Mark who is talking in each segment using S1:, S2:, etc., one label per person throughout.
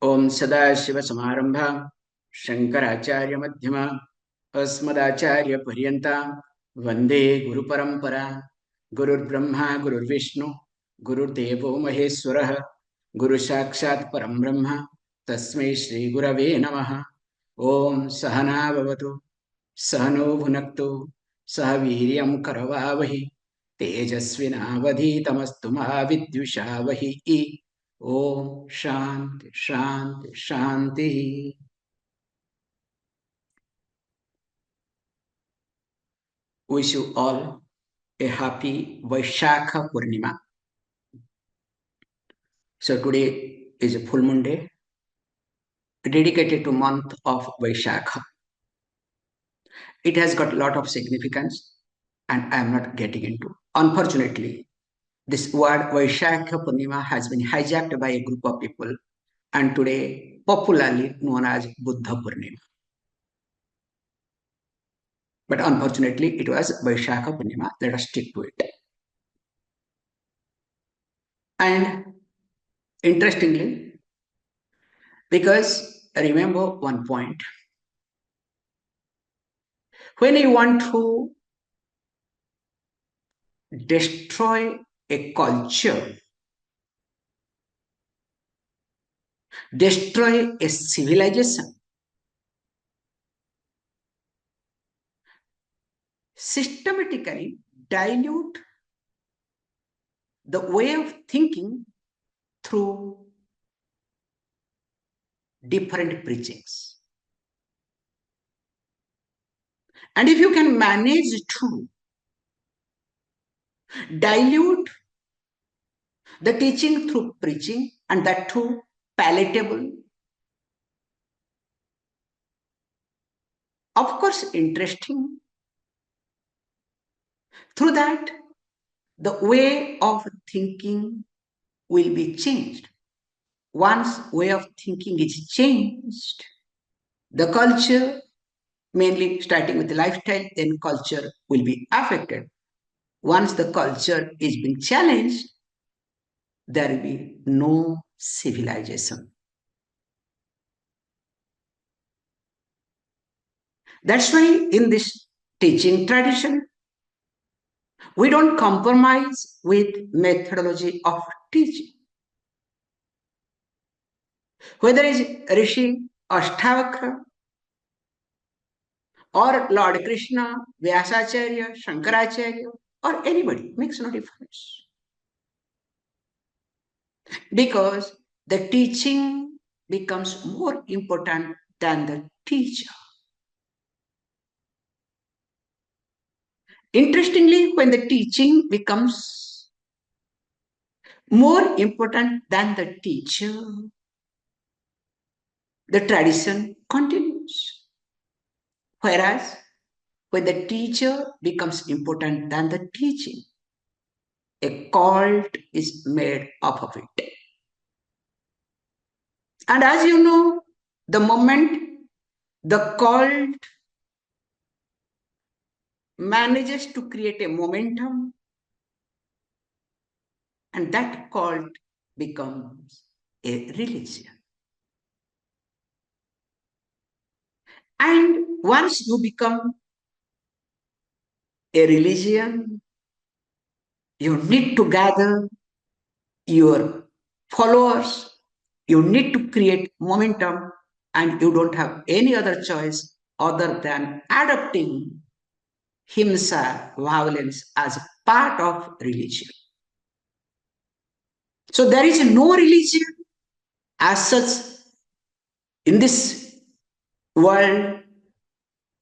S1: ओम सदाशिवसमारंभा शंकराचार्य मध्यमा अस्मदाचार्य पर्यंता वंदे गुरुपरंपरा गुरुर्ब्रह्मा गुरुर्विष्णु गुरुर्देवो महेश्वरः गुरुसाक्षात् परं ब्रह्म तस्मै श्री गुरवे नमः। ओम सहना भवतु सहनो भुनक्तु सह वीर्यं करवावहि तेजस्विनावधीतमस्तु मा विद्विषावहि। ओम शांति शांति शांति। Wish you all a happy Vaishakha Purnima. So today is a full moon day dedicated to month of Vaishakha. It has got a lot of significance and I am not getting into. Unfortunately, this word Vaishakha Purnima has been hijacked by a group of people and today popularly known as Buddha Purnima. But unfortunately, it was Vaishakha Purnima. Let us stick to it. And interestingly, because remember one point, when you want to destroy a culture, destroy a civilization, systematically dilute the way of thinking through different preachings. And if you can manage to dilute the teaching through preaching, and that too palatable, of course interesting, through that the way of thinking will be changed. Once way of thinking is changed, the culture, mainly starting with the lifestyle, then culture will be affected. Once the culture is being challenged, there will be no civilization. That's why in this teaching tradition, we don't compromise with methodology of teaching. Whether it's Rishi Ashtavakra or Lord Krishna, Vyasacharya, Shankaracharya, or anybody, makes no difference. Because the teaching becomes more important than the teacher. Interestingly, when the teaching becomes more important than the teacher, the tradition continues. Whereas when the teacher becomes important than the teaching, a cult is made up of it. And as you know, the moment the cult manages to create a momentum, and that cult becomes a religion. And once you become a religion, you need to gather your followers, you need to create momentum, and you don't have any other choice other than adopting himsa, violence, as a part of religion. So there is no religion as such in this world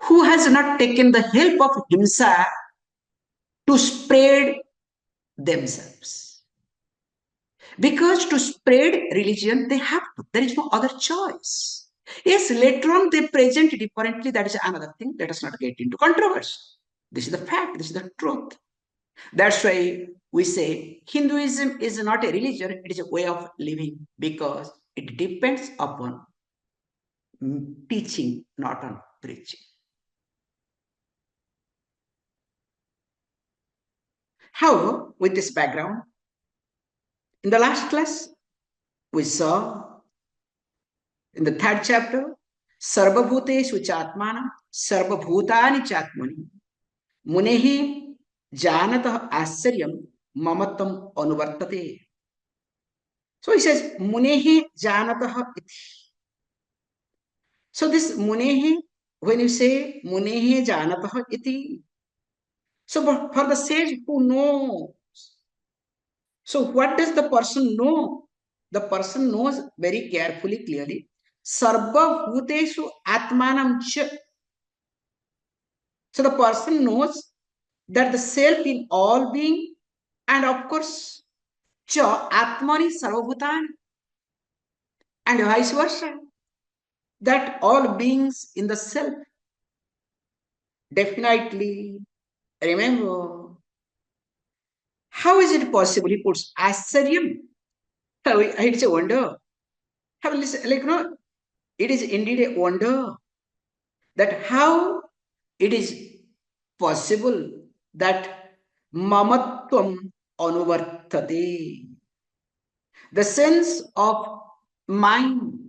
S1: who has not taken the help of himsa to spread themselves. Because to spread religion, they have to. There is no other choice. Yes, later on they present differently. That is another thing. Let us not get into controversy. This is the fact. This is the truth. That's why we say Hinduism is not a religion. It is a way of living because it depends upon teaching, not on preaching. However, with this background, in the last class, we saw In the third chapter, Sarvabhuteshu Chatmana, Sarvabhutani Chatmani, Munehi Janatah Asaryam Mamatam Anuvartate. So he says, Munehi Janatah iti. So this Munehi, when you say Munehi Janatah iti, so for the sage who knows, so what does the person know? The person knows very carefully, clearly. Sarva Bhuteshu Atmanam Cha. So the person knows that the self in all being, and of course, Cha Atmani Sarvabhutani, and vice versa, that all beings in the self. Definitely, remember, how is it possible? He puts Asaryam. It's a wonder. Have a listen, like, no, it is indeed a wonder that how it is possible that mamatvam anuvartate, the sense of mind,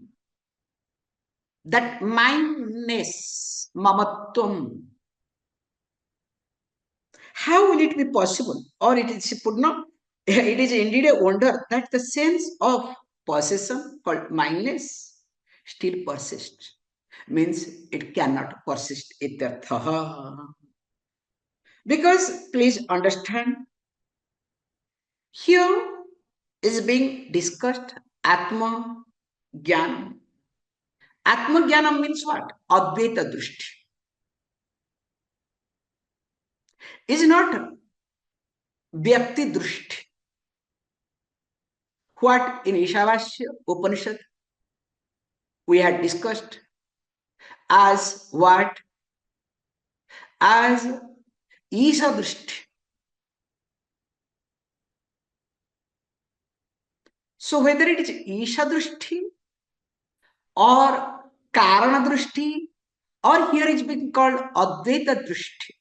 S1: that mindness, mamatvam, how will it be possible? Or it is put no, it is indeed a wonder that the sense of possession called mindness still persists. Means it cannot persist ityarthaha. Because please understand, here is being discussed Atma Jnana. Atma Jnana means what? Advaita Drushti. Is not Vyakti Drushti. What in Ishavasya Upanishad we had discussed as what? As Isha Drushti. So whether it is Isha Drushti or Karana Drushti, or here it's being called Advaita Drushti,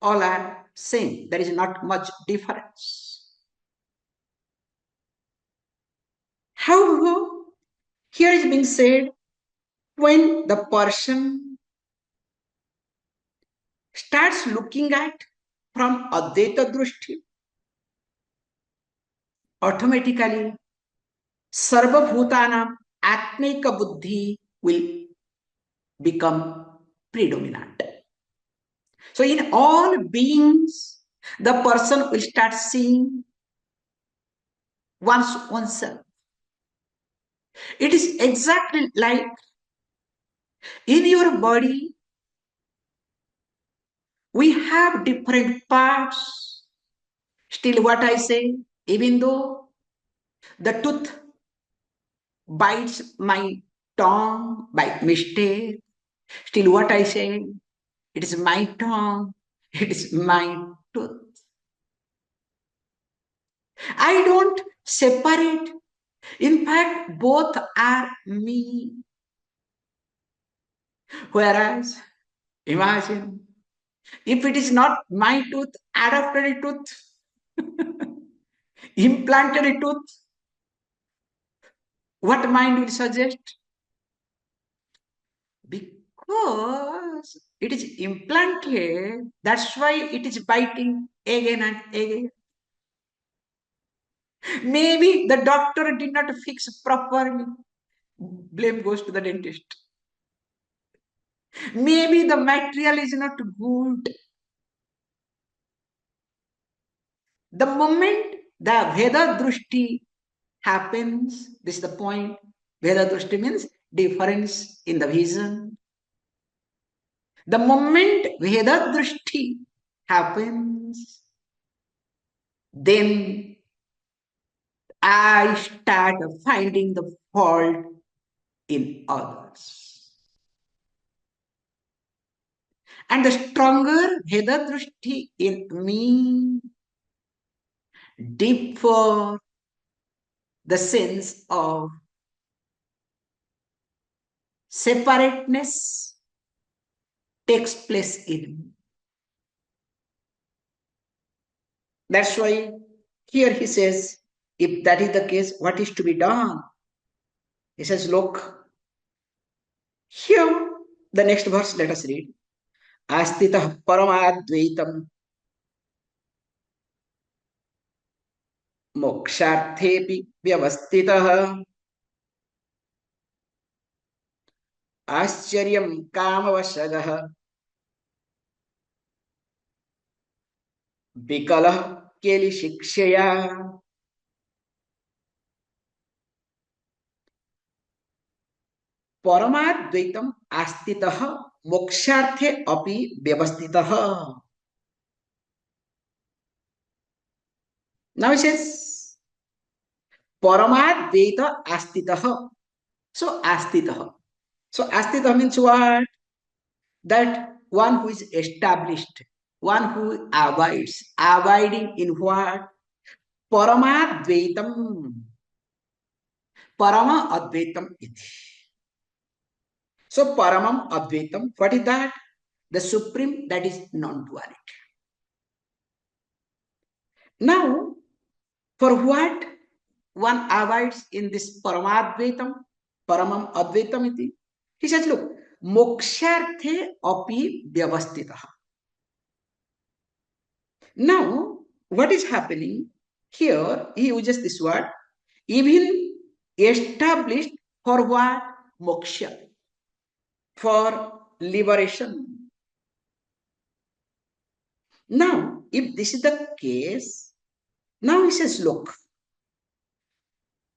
S1: all are same. There is not much difference. However, here is being said, when the person starts looking at from Advaita Drushti, automatically Sarva Bhutanam Atmika Buddhi will become predominant. So in all beings, the person will start seeing oneself. It is exactly like in your body, we have different parts. Still, what I say, even though the tooth bites my tongue by mistake, still, what I say, it is my tongue, it is my tooth. I don't separate. In fact, both are me. Whereas, imagine, if it is not my tooth, adopted a tooth, implanted a tooth, what mind will suggest? Because it is implanted, that's why it is biting again and again. Maybe the doctor did not fix properly. Blame goes to the dentist. Maybe the material is not good. The moment the Veda Drushti happens, this is the point. Veda Drushti means difference in the vision. The moment Veda Drushti happens, then I start finding the fault in others. And the stronger Veda Drushti in me, deeper the sense of separateness takes place in me. That's why here he says, if that is the case, what is to be done? He says, look, here, the next verse, let us read. Astitah paramadvaitam moksharthepi vyavastitah आश्चर्यं कामवशगः विकलः केलिशिक्षया परमाद्वैतम् आस्थितः मोक्षार्थे अपि व्यवस्थितः. Now it says paramadvaita astitah. So astitah. So astitah means what? That one who is established, one who abides, abiding in what? Paramadvaitam. Parama advaitam iti. So paramam advaitam, what is that? The supreme, that is non-duality. Now, for what one abides in this paramadvaitam, paramam advaitam iti? He says, look, moksharthe api vyavastitah. Now, what is happening here? He uses this word, even established for what? Moksha, for liberation. Now, if this is the case, now he says, look,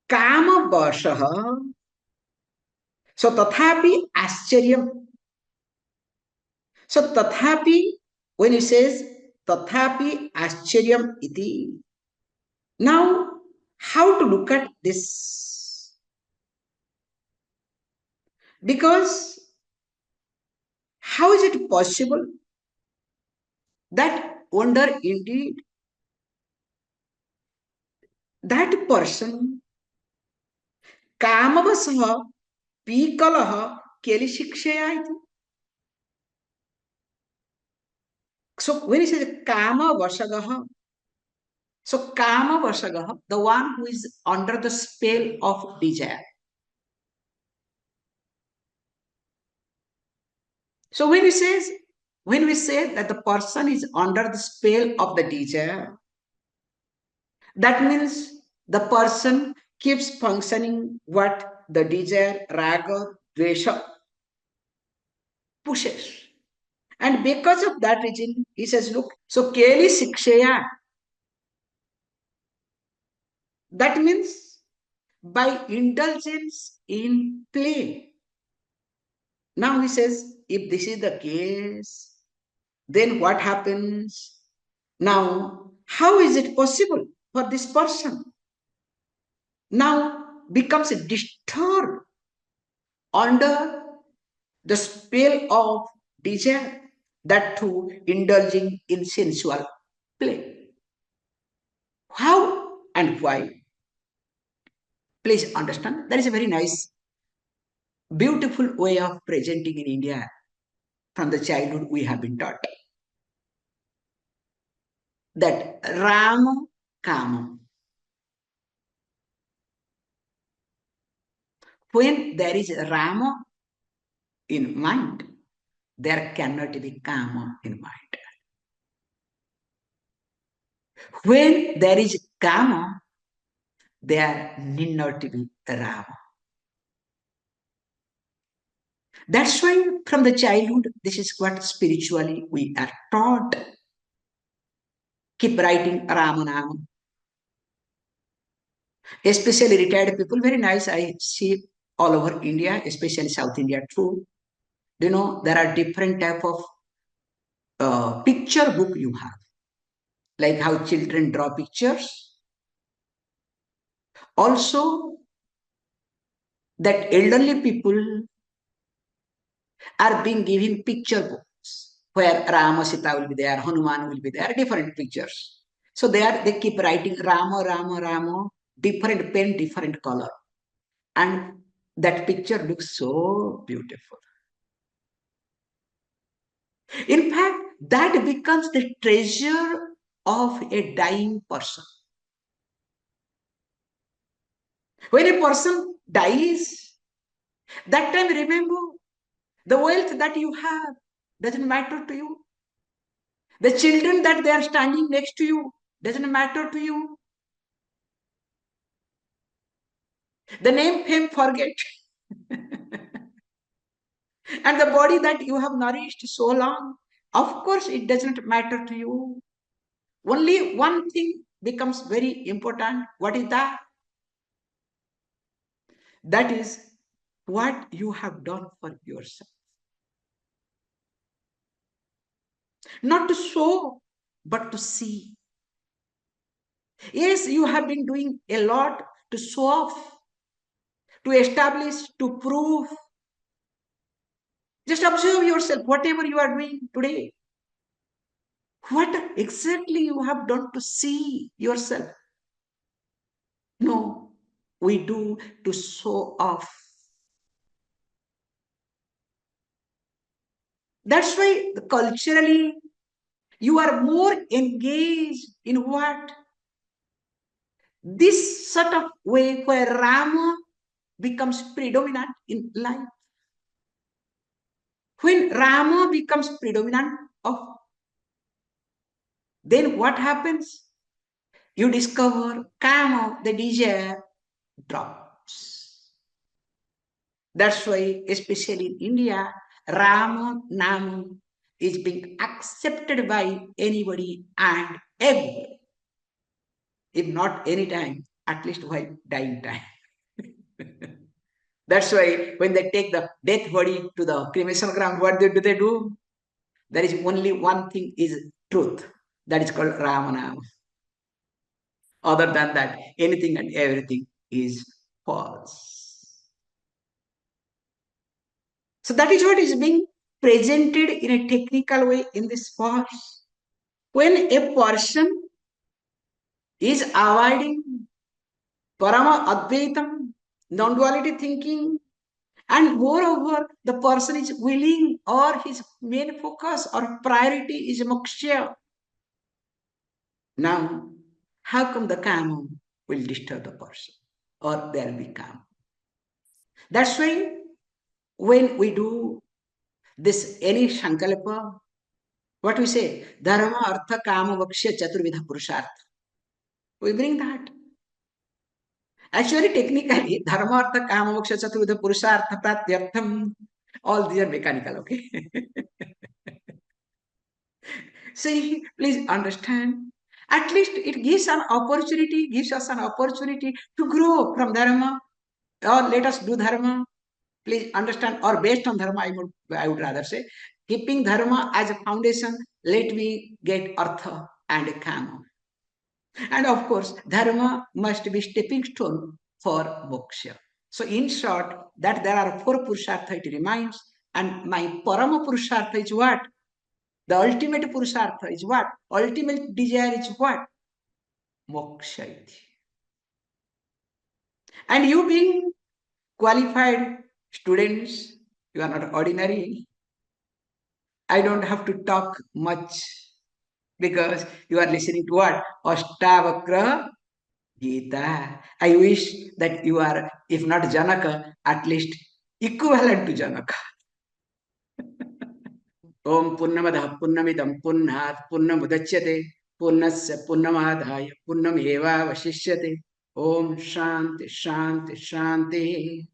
S1: kama vashaha, so tathapi ascharya. So tathapi, when he says tathapi ascharya iti, now how to look at this? Because how is it possible that wonder indeed that person kamavasaha pikalaha kelishikshaya iti? So when he says kama vashagaha, so kama vashagaha, the one who is under the spell of desire. So when we say that the person is under the spell of the desire, that means the person keeps functioning what the desire, raga, dvesha pushes. And because of that reason, he says, look, so keli sikshaya. That means by indulgence in play. Now he says, if this is the case, then what happens? Now, how is it possible for this person now becomes disturbed under the spell of desire, that too indulging in sensual play? How and why? Please understand, that is a very nice, beautiful way of presenting in India. From the childhood we have been taught that Rama Kama. When there is Rama in mind, there cannot be Kama in mind. When there is Kama, there need not be Rama. That's why from the childhood, this is what spiritually we are taught. Keep writing Rama Nama. Especially retired people, very nice. I see all over India, especially South India too. You know, there are different type of picture book you have, like how children draw pictures. Also, that elderly people are being given picture books where Rama Sita will be there, Hanuman will be there, different pictures. So they keep writing Rama, Rama, Rama, different pen, different color. And that picture looks so beautiful. In fact, that becomes the treasure of a dying person. When a person dies, That time, remember, the wealth that you have doesn't matter to you. The children that they are standing next to you doesn't matter to you. The name, fame, forget. And the body that you have nourished so long, of course, it doesn't matter to you. Only one thing becomes very important. What is that? That is what you have done for yourself. Not to show, but to see. Yes, you have been doing a lot to show off, to establish, to prove. Just observe yourself, whatever you are doing today. What exactly you have done to see yourself? No, we do to show off. That's why culturally you are more engaged in what? This sort of way where Rama becomes predominant in life. When Rama becomes predominant of, then what happens? You discover Kama, the desire, drops. That's why, especially in India, Rama Nama is being accepted by anybody and everybody. If not any time, at least while dying time. That's why when they take the death body to the cremation ground, what do they do? There is only one thing is truth. That is called Ramanam. Other than that, anything and everything is false. So that is what is being presented in a technical way in this verse. When a person is avoiding Parama Advaitam, non-duality thinking, and moreover, the person is willing or his main focus or priority is moksha. Now, how come the kama will disturb the person or there will be kama? That's why when we do this any sankalpa, what we say, dharma, artha, kama, vaksya, chaturvidha, purushartha. We bring that. Actually, technically, dharma, artha, kama, vaksya, chaturvidha, purushartha, pratyartham, all these are mechanical, okay? See, please understand. At least it gives an opportunity, gives us an opportunity to grow from dharma, or let us do dharma. Please understand, or based on dharma, I would rather say, keeping dharma as a foundation, let me get artha and kama. And of course, dharma must be stepping stone for moksha. So in short, that there are four purushartha, it reminds, and my parama purushartha is what? The ultimate purushartha is what? Ultimate desire is what? Moksha. And you being qualified students, you are not ordinary. I don't have to talk much because you are listening to what? Ashtavakra Gita. I wish that you are, if not Janaka, at least equivalent to Janaka. Om Punnamadah Punnamidam Punnat Punnamudachyate Punnasya Punnamadhaya Punnameva Vashishyate Om Shanti Shanti Shanti.